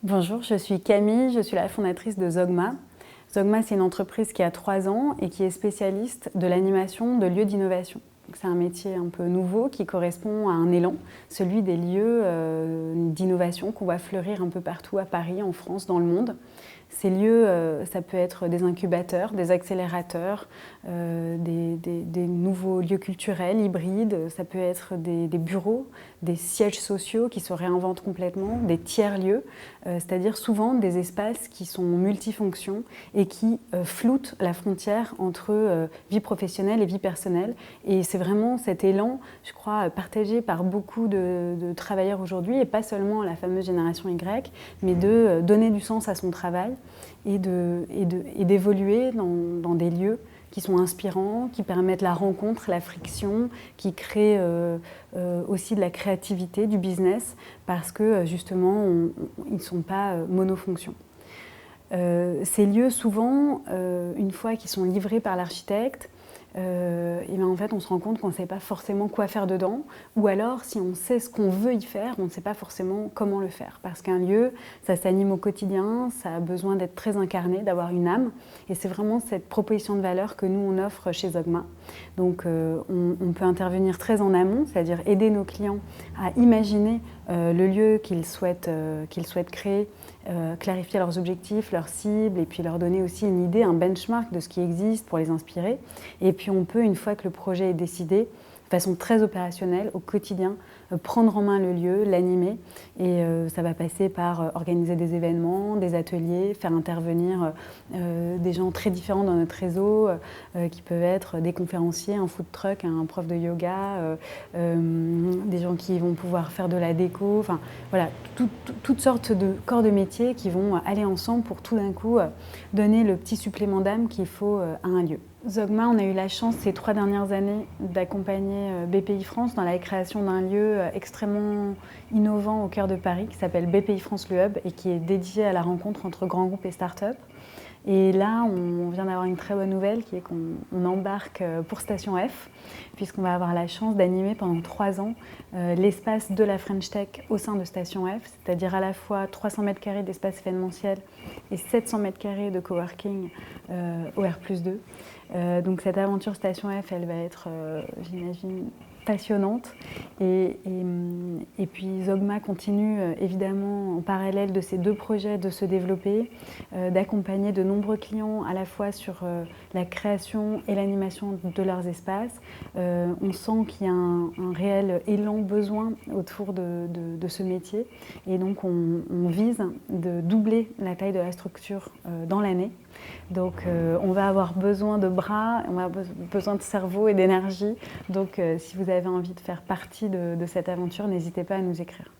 Bonjour, je suis Camille, je suis la fondatrice de Zogma. Zogma, c'est une entreprise qui a 3 ans et qui est spécialiste de l'animation de lieux d'innovation. C'est un métier un peu nouveau qui correspond à un élan, celui des lieux d'innovation qu'on voit fleurir un peu partout à Paris, en France, dans le monde. Ces lieux, ça peut être des incubateurs, des accélérateurs, des nouveaux lieux culturels, hybrides, ça peut être des bureaux, des sièges sociaux qui se réinventent complètement, des tiers-lieux, c'est-à-dire souvent des espaces qui sont multifonctions et qui floutent la frontière entre vie professionnelle et vie personnelle. Et c'est vraiment cet élan, je crois, partagé par beaucoup de travailleurs aujourd'hui, et pas seulement la fameuse génération Y, mais de donner du sens à son travail et d'évoluer dans des lieux qui sont inspirants, qui permettent la rencontre, la friction, qui créent aussi de la créativité, du business, parce que justement, ils ne sont pas monofonctions. Ces lieux, souvent, une fois qu'ils sont livrés par l'architecte, et bien en fait, on se rend compte qu'on ne sait pas forcément quoi faire dedans, ou alors, si on sait ce qu'on veut y faire, on ne sait pas forcément comment le faire. Parce qu'un lieu, ça s'anime au quotidien, ça a besoin d'être très incarné, d'avoir une âme, et c'est vraiment cette proposition de valeur que nous, on offre chez Zogma. Donc, on peut intervenir très en amont, c'est-à-dire aider nos clients à imaginer le lieu qu'ils souhaitent créer, clarifier leurs objectifs, leurs cibles, et puis leur donner aussi une idée, un benchmark de ce qui existe pour les inspirer. Et puis on peut, une fois que le projet est décidé, de façon très opérationnelle, au quotidien, prendre en main le lieu, l'animer. Et ça va passer par organiser des événements, des ateliers, faire intervenir des gens très différents dans notre réseau, qui peuvent être des conférenciers, un food truck, un prof de yoga, des gens qui vont pouvoir faire de la déco, enfin voilà, toutes sortes de corps de métier qui vont aller ensemble pour tout d'un coup donner le petit supplément d'âme qu'il faut à un lieu. Zogma, on a eu la chance ces 3 dernières années d'accompagner BPI France dans la création d'un lieu extrêmement innovant au cœur de Paris qui s'appelle BPI France Le Hub et qui est dédié à la rencontre entre grands groupes et start-up. Et là, on vient d'avoir une très bonne nouvelle qui est qu'on embarque pour Station F, puisqu'on va avoir la chance d'animer pendant 3 ans l'espace de la French Tech au sein de Station F, c'est-à-dire à la fois 300 mètres carrés d'espace événementiel et 700 mètres carrés de coworking au R+2. Donc cette aventure Station F, elle va être, j'imagine, passionnante. Et puis Zogma continue évidemment en parallèle de ces 2 projets de se développer, d'accompagner de nombreux clients à la fois sur la création et l'animation de leurs espaces. On sent qu'il y a un réel élan, besoin autour de ce métier. Et donc on vise de doubler la taille de la structure dans l'année. Donc on va avoir besoin de bras, on va avoir besoin de cerveau et d'énergie. Donc si vous avez envie de faire partie de cette aventure, n'hésitez pas à nous écrire.